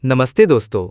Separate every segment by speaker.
Speaker 1: नमस्ते दोस्तों।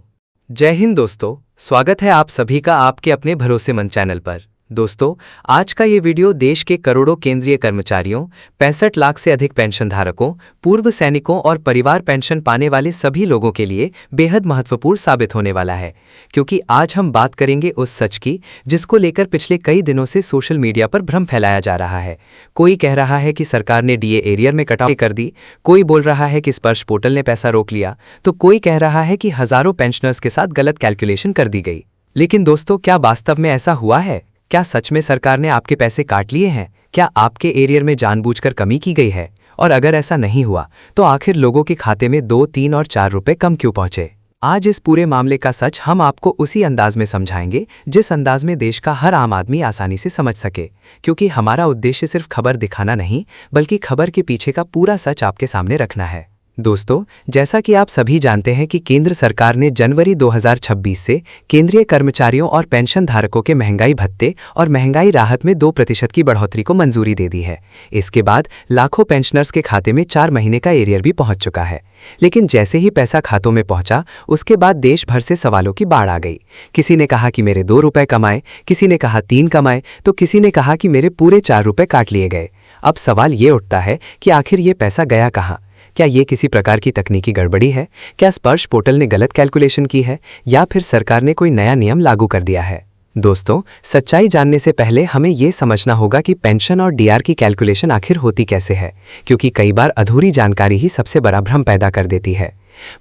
Speaker 1: जय हिंद दोस्तों। स्वागत है आप सभी का आपके अपने भरोसेमंद चैनल पर। दोस्तों, आज का ये वीडियो देश के करोड़ों केंद्रीय कर्मचारियों, 65 लाख से अधिक पेंशनधारकों, पूर्व सैनिकों और परिवार पेंशन पाने वाले सभी लोगों के लिए बेहद महत्वपूर्ण साबित होने वाला है, क्योंकि आज हम बात करेंगे उस सच की जिसको लेकर पिछले कई दिनों से सोशल मीडिया पर भ्रम फैलाया जा रहा है। कोई कह रहा है कि सरकार ने डीए एरियर में कटौती कर दी, कोई बोल रहा है कि स्पर्श पोर्टल ने पैसा रोक लिया, तो कोई कह रहा है कि हजारों पेंशनर्स के साथ गलत कैलकुलेशन कर दी गई। लेकिन दोस्तों, क्या वास्तव में ऐसा हुआ है? क्या सच में सरकार ने आपके पैसे काट लिए हैं? क्या आपके एरियर में जानबूझकर कमी की गई है? और अगर ऐसा नहीं हुआ तो आखिर लोगों के खाते में 2, 3 और 4 रुपए कम क्यों पहुंचे? आज इस पूरे मामले का सच हम आपको उसी अंदाज में समझाएंगे जिस अंदाज में देश का हर आम आदमी आसानी से समझ सके, क्योंकि हमारा उद्देश्य सिर्फ खबर दिखाना नहीं, बल्कि खबर के पीछे का पूरा सच आपके सामने रखना है। दोस्तों, जैसा कि आप सभी जानते हैं कि केंद्र सरकार ने जनवरी 2026 से केंद्रीय कर्मचारियों और पेंशन धारकों के महंगाई भत्ते और महंगाई राहत में 2% की बढ़ोतरी को मंजूरी दे दी है। इसके बाद लाखों पेंशनर्स के खाते में 4 महीने का एरियर भी पहुंच चुका है। लेकिन जैसे ही पैसा खातों में पहुंचा, उसके बाद देश भर से सवालों की बाढ़ आ गई। किसी ने कहा कि मेरे 2 रुपए कमाए, किसी ने कहा 3 कमाए, तो किसी ने कहा कि मेरे पूरे 4 रुपए काट लिए गए। अब सवाल ये उठता है कि आखिर ये पैसा गया कहाँ? क्या ये किसी प्रकार की तकनीकी गड़बड़ी है? क्या स्पर्श पोर्टल ने गलत कैलकुलेशन की है, या फिर सरकार ने कोई नया नियम लागू कर दिया है? दोस्तों, सच्चाई जानने से पहले हमें यह समझना होगा कि पेंशन और डीआर की कैलकुलेशन आखिर होती कैसे है, क्योंकि कई बार अधूरी जानकारी ही सबसे बड़ा भ्रम पैदा कर देती है।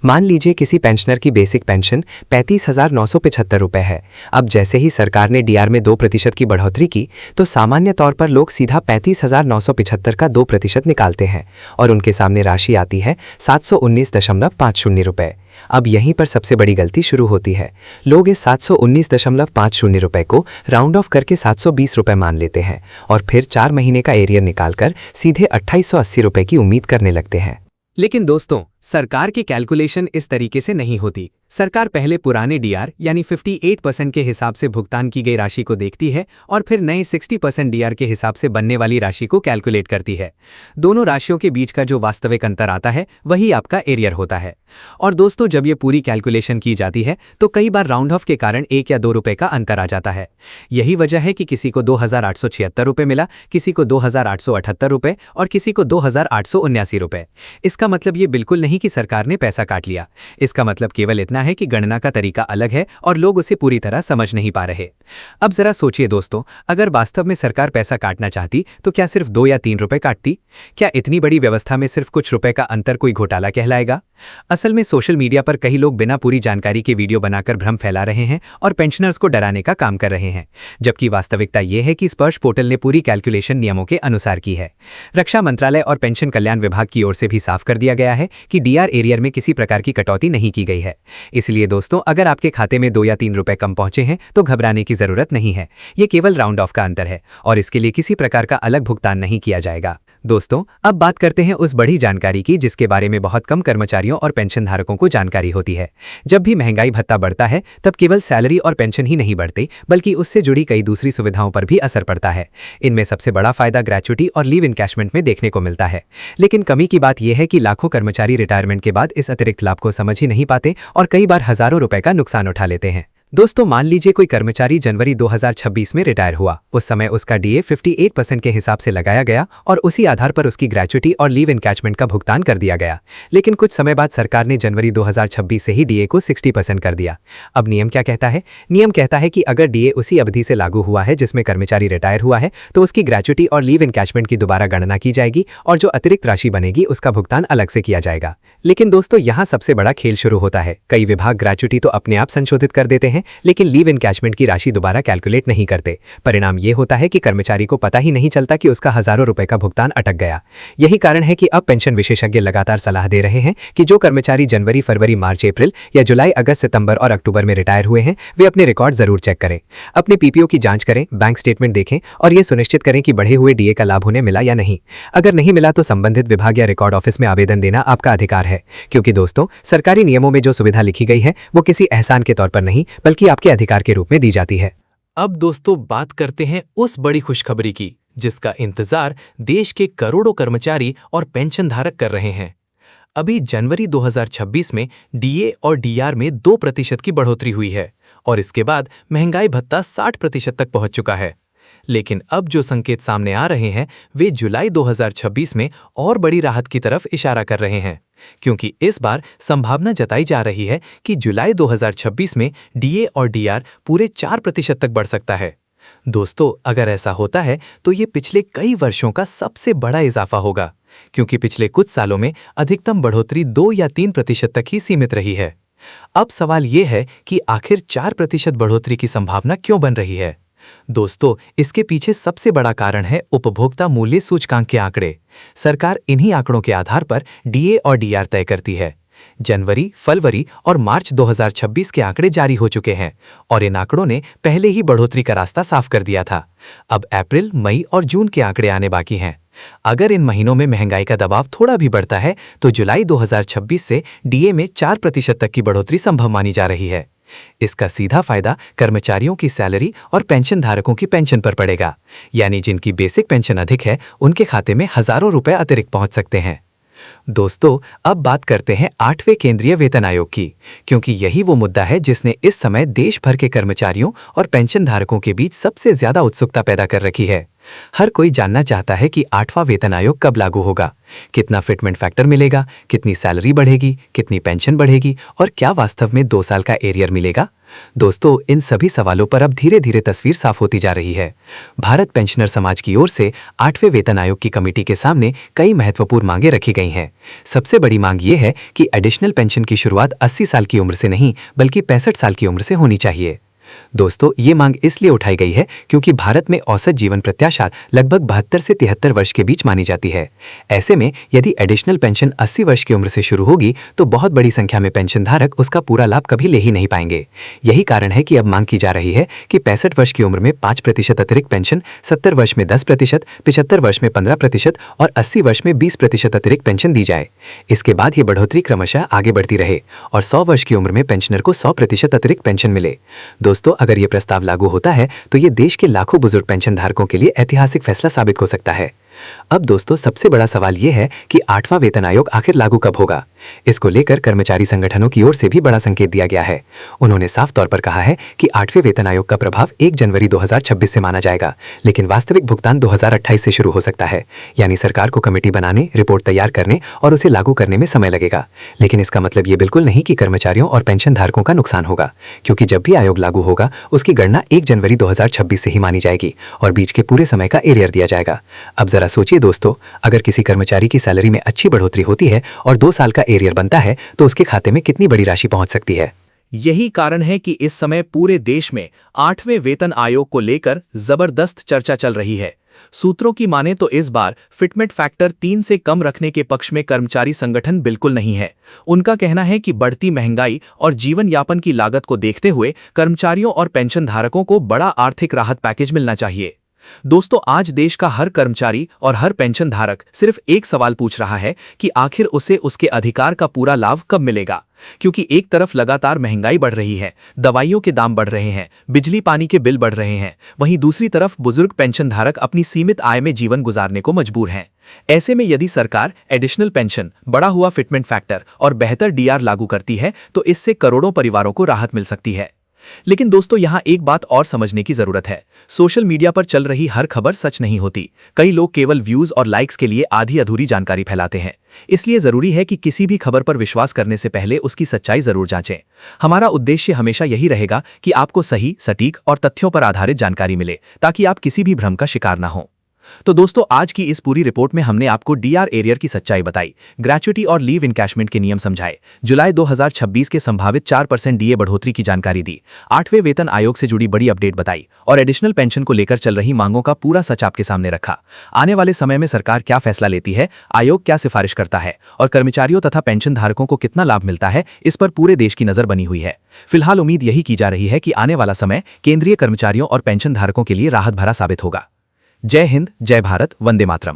Speaker 1: मान लीजिए किसी पेंशनर की बेसिक पेंशन 35,975 रुपए है। अब जैसे ही सरकार ने डीआर में 2% की बढ़ोतरी की, तो सामान्य तौर पर लोग सीधा 35,975 का 2% निकालते हैं और उनके सामने राशि आती है 719.50 रुपए। अब यहीं पर सबसे बड़ी गलती शुरू होती है। लोग इस 719.50 रुपए को राउंड ऑफ करके 720 रुपए मान लेते हैं और फिर 4 महीने का एरियर निकालकर सीधे 2880 रुपए की उम्मीद करने लगते हैं।
Speaker 2: लेकिन दोस्तों, सरकार की कैलकुलेशन इस तरीके से नहीं होती। सरकार पहले पुराने डीआर यानी 58% के हिसाब से भुगतान की गई राशि को देखती है और फिर नए 60% डीआर के हिसाब से बनने वाली राशि को कैलकुलेट करती है। दोनों राशियों के बीच का जो वास्तविक अंतर आता है वही आपका एरियर होता है। और दोस्तों, जब ये पूरी कैलकुलेशन की जाती है तो कई बार राउंड ऑफ के कारण 1 या 2 रुपए का अंतर आ जाता है। यही वजह है कि किसी को 2,876 रुपए मिला, किसी को 2,878 रुपए और किसी को 2,879 रुपए। इसका मतलब ये बिल्कुल नहीं कि सरकार ने पैसा काट लिया। इसका मतलब केवल इतना है कि गणना का तरीका अलग है और लोग उसे पूरी तरह समझ नहीं पा रहे। अब जरा सोचिए दोस्तों, अगर वास्तव में सरकार पैसा काटना चाहती तो क्या सिर्फ 2 या 3 रुपए काटती? क्या इतनी बड़ी व्यवस्था में सिर्फ कुछ रुपए का अंतर कोई घोटाला कहलाएगा? असल में सोशल मीडिया पर कई लोग बिना पूरी जानकारी के वीडियो बनाकर भ्रम फैला रहे हैं और पेंशनर्स को डराने का काम कर रहे हैं, जबकि वास्तविकता यह है कि स्पर्श पोर्टल ने पूरी कैलकुलेशन नियमों के अनुसार की है। रक्षा मंत्रालय और पेंशन कल्याण विभाग की ओर से भी साफ कर दिया गया है कि डीआर एरियर में किसी प्रकार की कटौती नहीं की गई है। इसलिए दोस्तों, अगर आपके खाते में 2 या 3 रुपए कम पहुंचे हैं तो घबराने की जरूरत नहीं है। ये केवल राउंड ऑफ का अंतर है और इसके लिए किसी प्रकार का अलग भुगतान नहीं किया जाएगा। दोस्तों, अब बात करते हैं उस बड़ी जानकारी की जिसके बारे में बहुत कम कर्मचारियों और पेंशनधारकों को जानकारी होती है। जब भी महंगाई भत्ता बढ़ता है तब केवल सैलरी और पेंशन ही नहीं बढ़ती, बल्कि उससे जुड़ी कई दूसरी सुविधाओं पर भी असर पड़ता है। इनमें सबसे बड़ा फायदा ग्रेच्युटी और लीव इनकैशमेंट में देखने को मिलता है। लेकिन कमी की बात यह है कि लाखों कर्मचारी रिटायरमेंट के बाद इस अतिरिक्त लाभ को समझ ही नहीं पाते और कई बार हजारों रुपए का नुकसान उठा लेते हैं। दोस्तों, मान लीजिए कोई कर्मचारी जनवरी 2026 में रिटायर हुआ। उस समय उसका डीए 58% के हिसाब से लगाया गया और उसी आधार पर उसकी ग्रेच्युटी और लीव इनकैचमेंट का भुगतान कर दिया गया। लेकिन कुछ समय बाद सरकार ने जनवरी 2026 से ही डीए को 60% कर दिया। अब नियम क्या कहता है? नियम कहता है कि अगर डीए उसी अवधि से लागू हुआ है जिसमें कर्मचारी रिटायर हुआ है, तो उसकी ग्रेच्युटी और लीव इनकैचमेंट की दोबारा गणना की जाएगी और जो अतिरिक्त राशि बनेगी उसका भुगतान अलग से किया जाएगा। लेकिन दोस्तों, यहाँ सबसे बड़ा खेल शुरू होता है। कई विभाग ग्रेच्युटी तो अपने आप संशोधित कर देते हैं, लेकिन लीव इनकैचमेंट की राशि दोबारा कैलकुलेट नहीं करते। परिणाम यह होता है कि कर्मचारी को पता ही नहीं चलता कि उसका हजारों रुपए का भुगतान अटक गया। यही कारण है कि अब पेंशन विशेषज्ञ लगातार सलाह दे रहे हैं कि जो कर्मचारी जनवरी, फरवरी, मार्च, अप्रैल या जुलाई, अगस्त, सितंबर और अक्टूबर में रिटायर हुए हैं, वे अपने रिकॉर्ड जरूर चेक करें, अपने पीपीओ की जांच करें, बैंक स्टेटमेंट देखें और यह सुनिश्चित करें कि बढ़े हुए डीए का लाभ उन्हें मिला या नहीं। अगर नहीं मिला तो संबंधित विभाग या रिकॉर्ड ऑफिस में आवेदन देना आपका अधिकार है, क्योंकि दोस्तों, सरकारी नियमों में जो सुविधा लिखी गई है वो किसी एहसान के तौर पर नहीं, बल्कि आपके अधिकार के रूप में दी जाती है।
Speaker 1: अब दोस्तों, बात करते हैं उस बड़ी खुशखबरी की जिसका इंतजार देश के करोड़ों कर्मचारी और पेंशनधारक कर रहे हैं।
Speaker 2: अभी जनवरी 2026 में डीए और डीआर में 2% की बढ़ोतरी हुई है और इसके बाद महंगाई भत्ता 60% तक पहुंच चुका है। लेकिन अब जो संकेत सामने आ रहे हैं वे जुलाई 2026 में और बड़ी राहत की तरफ इशारा कर रहे हैं, क्योंकि इस बार संभावना जताई जा रही है कि जुलाई 2026 में डीए और डीआर पूरे 4% तक बढ़ सकता है। दोस्तों, अगर ऐसा होता है तो ये पिछले कई वर्षों का सबसे बड़ा इजाफा होगा, क्योंकि पिछले कुछ सालों में अधिकतम बढ़ोतरी 2 या 3% तक ही सीमित रही है। अब सवाल ये है कि आखिर 4% बढ़ोतरी की संभावना क्यों बन रही है? दोस्तों, इसके पीछे सबसे बड़ा कारण है उपभोक्ता मूल्य सूचकांक के आंकड़े। सरकार इन्हीं आंकड़ों के आधार पर डीए और डीआर तय करती है। जनवरी, फरवरी और मार्च 2026 के आंकड़े जारी हो चुके हैं और इन आंकड़ों ने पहले ही बढ़ोतरी का रास्ता साफ कर दिया था। अब अप्रैल, मई और जून के आंकड़े आने बाकी हैं। अगर इन महीनों में महंगाई का दबाव थोड़ा भी बढ़ता है तो जुलाई 2026 से डीए में 4% तक की बढ़ोतरी संभव मानी जा रही है। इसका सीधा फायदा कर्मचारियों की सैलरी और पेंशन धारकों की पेंशन पर पड़ेगा, यानी जिनकी बेसिक पेंशन अधिक है उनके खाते में हजारों रुपए अतिरिक्त पहुंच सकते हैं। दोस्तों, अब बात करते हैं 8वें केंद्रीय वेतन आयोग की, क्योंकि यही वो मुद्दा है जिसने इस समय देश भर के कर्मचारियों और पेंशन धारकों के बीच सबसे ज्यादा उत्सुकता पैदा कर रखी है। हर कोई जानना चाहता है कि 8वां वेतन आयोग कब लागू होगा, कितना फिटमेंट फैक्टर मिलेगा, कितनी सैलरी बढ़ेगी, कितनी पेंशन बढ़ेगी और क्या वास्तव में 2 साल का एरियर मिलेगा। दोस्तों, इन सभी सवालों पर अब धीरे धीरे तस्वीर साफ होती जा रही है। भारत पेंशनर समाज की ओर से 8वें वेतन आयोग की कमेटी के सामने कई महत्वपूर्ण मांगे रखी गई हैं। सबसे बड़ी मांग ये है कि एडिशनल पेंशन की शुरुआत 80 साल की उम्र से नहीं बल्कि 65 साल की उम्र से होनी चाहिए। दोस्तों, ये मांग इसलिए उठाई गई है क्योंकि भारत में औसत जीवन प्रत्याशा लगभग 72 से 73 वर्ष के बीच मानी जाती है। ऐसे में यदि एडिशनल पेंशन 80 वर्ष की उम्र से शुरू होगी तो बहुत बड़ी संख्या में पेंशन धारक उसका पूरा लाभ कभी ले ही नहीं पाएंगे। यही कारण है कि अब मांग की जा रही है कि 65 वर्ष की उम्र में 5% अतिरिक्त पेंशन, 70 वर्ष में 10%, 75 वर्ष में 15% और 80 वर्ष में 20% अतिरिक्त पेंशन दी जाए। इसके बाद ये बढ़ोतरी क्रमशः आगे बढ़ती रहे और 100 वर्ष की उम्र में पेंशनर को 100% अतिरिक्त पेंशन मिले। दोस्तों, अगर ये प्रस्ताव लागू होता है तो ये देश के लाखों बुजुर्ग पेंशन धारकों के लिए ऐतिहासिक फैसला साबित हो सकता है। अब दोस्तों, सबसे बड़ा सवाल यह है कि 8वां वेतन आयोग आखिर लागू कब होगा। इसको लेकर कर्मचारी संगठनों की ओर से भी बड़ा संकेत दिया गया है। उन्होंने साफ तौर पर कहा है कि 8वें वेतन आयोग का प्रभाव 1 जनवरी 2026 से माना जाएगा, लेकिन वास्तविक भुगतान 2028 से शुरू हो सकता है। यानी सरकार को कमेटी बनाने, रिपोर्ट तैयार करने और उसे लागू करने में समय लगेगा। लेकिन इसका मतलब ये बिल्कुल नहीं कि कर्मचारियों और पेंशन धारकों का नुकसान होगा, क्योंकि जब भी आयोग लागू होगा उसकी गणना 1 जनवरी 2026 से ही मानी जाएगी और बीच के पूरे समय का एरियर दिया जाएगा। अब जरा सोचिए दोस्तों, अगर किसी कर्मचारी की सैलरी में अच्छी बढ़ोतरी होती है और 2 साल का एरियर बनता है तो उसके खाते में कितनी बड़ी राशि पहुंच सकती है।
Speaker 3: यही कारण है कि इस समय पूरे देश में 8वें वेतन आयोग को लेकर जबरदस्त चर्चा चल रही है। सूत्रों की माने तो इस बार फिटमेंट फैक्टर 3 से कम रखने के पक्ष में कर्मचारी संगठन बिल्कुल नहीं है। उनका कहना है कि बढ़ती महंगाई और जीवन यापन की लागत को देखते हुए कर्मचारियों और पेंशन धारकों को बड़ा आर्थिक राहत पैकेज मिलना चाहिए। दोस्तों, आज देश का हर कर्मचारी और हर पेंशन धारक सिर्फ एक सवाल पूछ रहा है कि आखिर उसे उसके अधिकार का पूरा लाभ कब मिलेगा। क्योंकि एक तरफ लगातार महंगाई बढ़ रही है, दवाइयों के दाम बढ़ रहे हैं, बिजली पानी के बिल बढ़ रहे हैं, वहीं दूसरी तरफ बुजुर्ग पेंशन धारक अपनी सीमित आय में जीवन गुजारने को मजबूर हैं। ऐसे में यदि सरकार एडिशनल पेंशन, बढ़ा हुआ फिटमेंट फैक्टर और बेहतर डीआर लागू करती है तो इससे करोड़ों परिवारों को राहत मिल सकती है। लेकिन दोस्तों, यहाँ एक बात और समझने की जरूरत है। सोशल मीडिया पर चल रही हर खबर सच नहीं होती। कई लोग केवल व्यूज और लाइक्स के लिए आधी अधूरी जानकारी फैलाते हैं। इसलिए जरूरी है कि किसी भी खबर पर विश्वास करने से पहले उसकी सच्चाई जरूर जांचें। हमारा उद्देश्य हमेशा यही रहेगा कि आपको सही, सटीक और तथ्यों पर आधारित जानकारी मिले, ताकि आप किसी भी भ्रम का शिकार न हो। तो दोस्तों, आज की इस पूरी रिपोर्ट में हमने आपको डीआर एरियर की सच्चाई बताई, ग्रेच्युटी और लीव इनकैशमेंट के नियम समझाए, जुलाई 2026 के संभावित 4% डीए बढ़ोतरी की जानकारी दी, 8वें वेतन आयोग से जुड़ी बड़ी अपडेट बताई और एडिशनल पेंशन को लेकर चल रही मांगों का पूरा सच आपके सामने रखा। आने वाले समय में सरकार क्या फैसला लेती है, आयोग क्या सिफारिश करता है और कर्मचारियों तथा पेंशन धारकों को कितना लाभ मिलता है, इस पर पूरे देश की नजर बनी हुई है। फिलहाल उम्मीद यही की जा रही है कि आने वाला समय केंद्रीय कर्मचारियों और पेंशन धारकों के लिए राहत भरा साबित होगा। जय हिंद, जय भारत, वंदे मातरम।